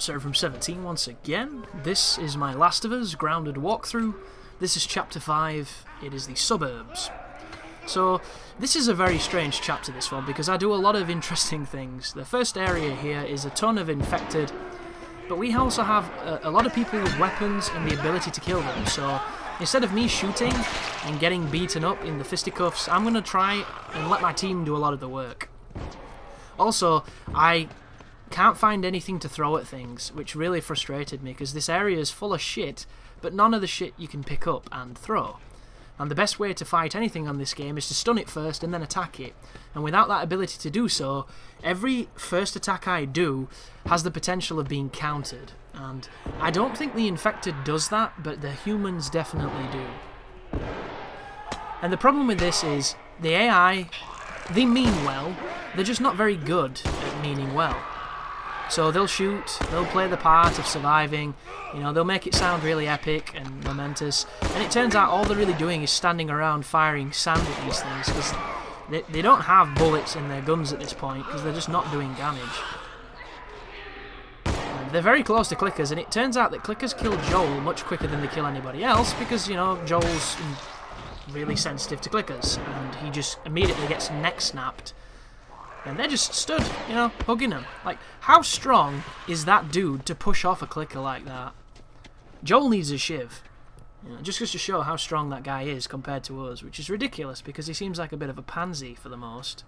Suburbs 17 once again. This is my Last of Us grounded walkthrough. This is chapter 5. It is the Suburbs. So this is a very strange chapter, this one, because I do a lot of interesting things. The first area here is a ton of infected, but we also have a lot of people with weapons and the ability to kill them. So instead of me shooting and getting beaten up in the fisticuffs, I'm going to try and let my team do a lot of the work. Also, I can't find anything to throw at things, which really frustrated me, because this area is full of shit, but none of the shit you can pick up and throw. And the best way to fight anything on this game is to stun it first and then attack it. And without that ability to do so, every first attack I do has the potential of being countered. And I don't think the infected does that, but the humans definitely do. And the problem with this is, the AI, they mean well, they're just not very good at meaning well. So they'll shoot, they'll play the part of surviving, you know, they'll make it sound really epic and momentous, and it turns out all they're really doing is standing around firing sand at these things, because they don't have bullets in their guns at this point, because they're just not doing damage. And they're very close to clickers, and it turns out that clickers kill Joel much quicker than they kill anybody else, because, you know, Joel's really sensitive to clickers, and he just immediately gets neck snapped. And they're just stood, you know, hugging him. Like, how strong is that dude to push off a clicker like that? Joel needs a shiv. You know, just goes to show how strong that guy is compared to us, which is ridiculous because he seems like a bit of a pansy for the most.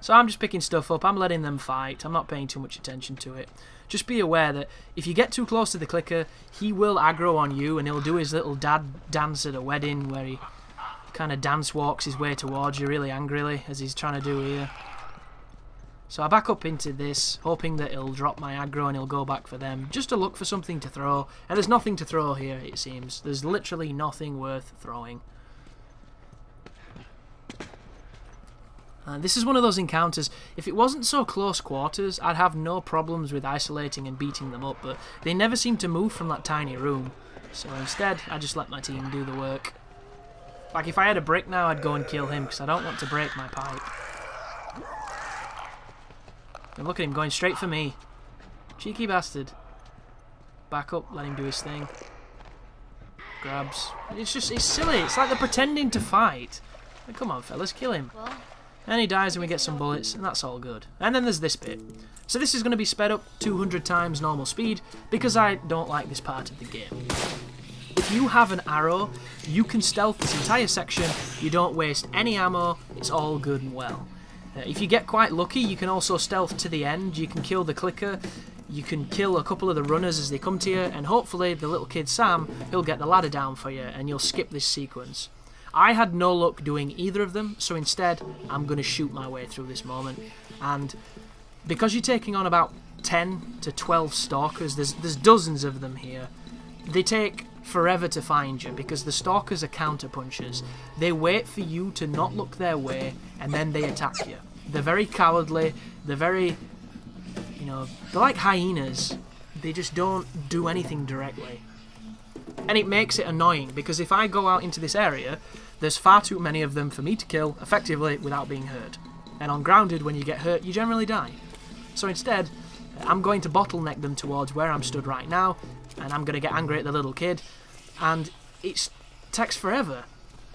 So I'm just picking stuff up, I'm letting them fight, I'm not paying too much attention to it. Just be aware that if you get too close to the clicker, he will aggro on you and he'll do his little dad dance at a wedding where he kind of dance walks his way towards you really angrily, as he's trying to do here. So I back up into this, hoping that he'll drop my aggro and he'll go back for them, just to look for something to throw. And there's nothing to throw here, it seems. There's literally nothing worth throwing. And this is one of those encounters, if it wasn't so close quarters, I'd have no problems with isolating and beating them up, but they never seem to move from that tiny room. So instead, I just let my team do the work. Like, if I had a brick now, I'd go and kill him, because I don't want to break my pipe. And look at him going straight for me. Cheeky bastard. Back up, let him do his thing. Grabs. It's silly. It's like they're pretending to fight. Like, come on, fellas, kill him. And he dies and we get some bullets, and that's all good. And then there's this bit. So this is going to be sped up 200 times normal speed, because I don't like this part of the game. If you have an arrow, you can stealth this entire section, you don't waste any ammo, it's all good and well. If you get quite lucky, you can also stealth to the end, you can kill the clicker, you can kill a couple of the runners as they come to you, and hopefully the little kid Sam, he'll get the ladder down for you, and you'll skip this sequence. I had no luck doing either of them, so instead, I'm going to shoot my way through this moment. And because you're taking on about 10 to 12 stalkers, there's dozens of them here, they take forever to find you, because the stalkers are counter-punchers. They wait for you to not look their way, and then they attack you. They're very cowardly, they're very, you know, they're like hyenas. They just don't do anything directly. And it makes it annoying, because if I go out into this area, there's far too many of them for me to kill effectively without being hurt. And on grounded, when you get hurt, you generally die. So instead, I'm going to bottleneck them towards where I'm stood right now, and I'm going to get angry at the little kid, and it takes forever.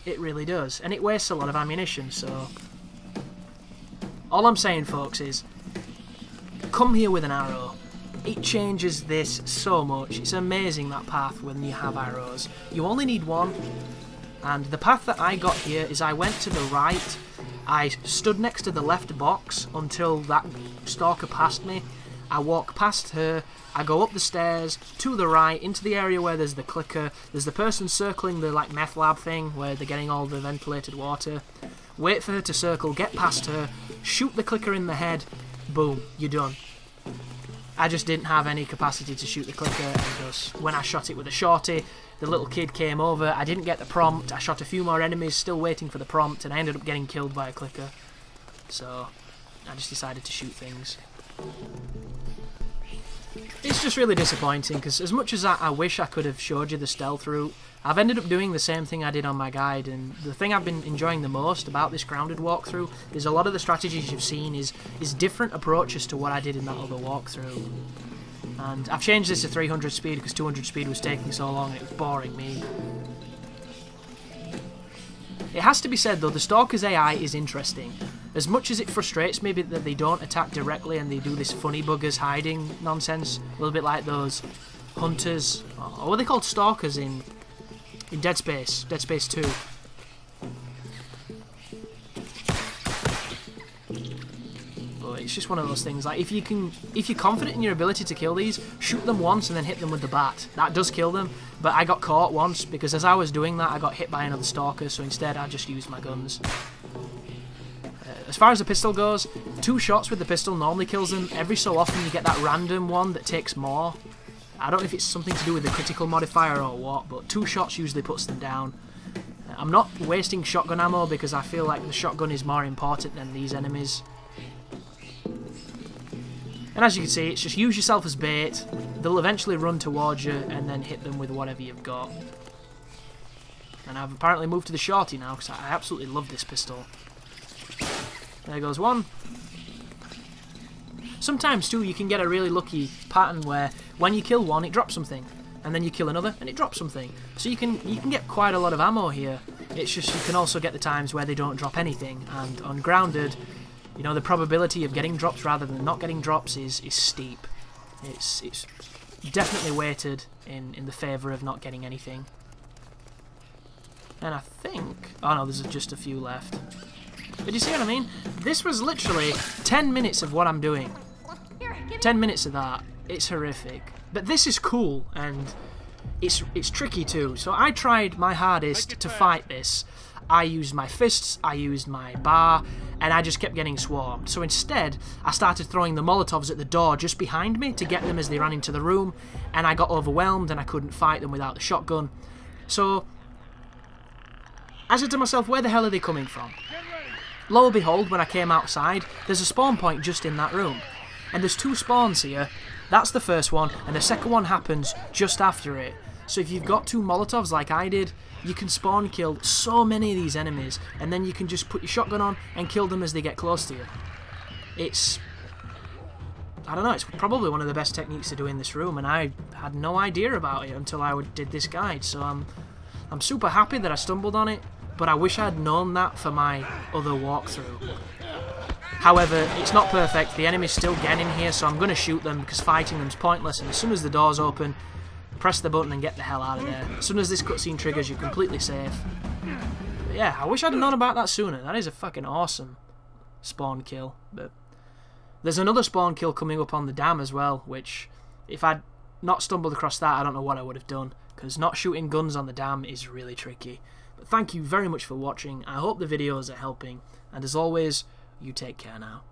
It really does. And it wastes a lot of ammunition, so all I'm saying, folks, is come here with an arrow. It changes this so much. It's amazing, that path, when you have arrows. You only need one, and the path that I got here is I went to the right, I stood next to the left box until that stalker passed me. I walk past her, I go up the stairs, to the right, into the area where there's the clicker, there's the person circling the like meth lab thing, where they're getting all the ventilated water, wait for her to circle, get past her, shoot the clicker in the head, boom, you're done. I just didn't have any capacity to shoot the clicker, and just, when I shot it with a shorty, the little kid came over, I didn't get the prompt, I shot a few more enemies, still waiting for the prompt, and I ended up getting killed by a clicker. So, I just decided to shoot things. It's just really disappointing, because as much as I wish I could have showed you the stealth route, I've ended up doing the same thing I did on my guide, and the thing I've been enjoying the most about this grounded walkthrough is a lot of the strategies you've seen is different approaches to what I did in that other walkthrough. And I've changed this to 300 speed because 200 speed was taking so long and it was boring me. It has to be said though, the Stalker's AI is interesting. As much as it frustrates me that they don't attack directly and they do this funny buggers hiding nonsense, a little bit like those hunters, or what are they called, stalkers in Dead Space 2. But it's just one of those things, like if you're confident in your ability to kill these, shoot them once and then hit them with the bat. That does kill them, but I got caught once because as I was doing that I got hit by another stalker, so instead I just used my guns. As far as the pistol goes, 2 shots with the pistol normally kills them. Every so often you get that random one that takes more. I don't know if it's something to do with the critical modifier or what, but 2 shots usually puts them down. I'm not wasting shotgun ammo because I feel like the shotgun is more important than these enemies. And as you can see, it's just use yourself as bait. They'll eventually run towards you and then hit them with whatever you've got. And I've apparently moved to the shorty now because I absolutely love this pistol. There goes one. Sometimes too you can get a really lucky pattern where when you kill one it drops something, and then you kill another and it drops something. So you can get quite a lot of ammo here. It's just you can also get the times where they don't drop anything, and on grounded, you know, the probability of getting drops rather than not getting drops is steep. It's definitely weighted in the favour of not getting anything. And I think... oh no, there's just a few left. But you see what I mean? This was literally 10 minutes of what I'm doing. 10 minutes of that. It's horrific. But this is cool, and it's tricky too. So I tried my hardest to fight this. I used my fists, I used my bar, and I just kept getting swarmed. So instead, I started throwing the Molotovs at the door just behind me to get them as they ran into the room, and I got overwhelmed and I couldn't fight them without the shotgun. So I said to myself, where the hell are they coming from? Lo and behold, when I came outside, there's a spawn point just in that room. And there's 2 spawns here. That's the first one, and the second one happens just after it. So if you've got 2 Molotovs like I did, you can spawn kill so many of these enemies, and then you can just put your shotgun on and kill them as they get close to you. It's... I don't know, it's probably one of the best techniques to do in this room, and I had no idea about it until I did this guide, so I'm super happy that I stumbled on it, but I wish I had known that for my other walkthrough. However, it's not perfect, the enemy's still getting in here, so I'm going to shoot them because fighting them's pointless, and as soon as the door's open, press the button and get the hell out of there. As soon as this cutscene triggers, you're completely safe. But yeah, I wish I'd known about that sooner. That is a fucking awesome spawn kill. But there's another spawn kill coming up on the dam as well, which if I'd not stumbled across that, I don't know what I would have done, because not shooting guns on the dam is really tricky. But thank you very much for watching. I hope the videos are helping, and as always, you take care now.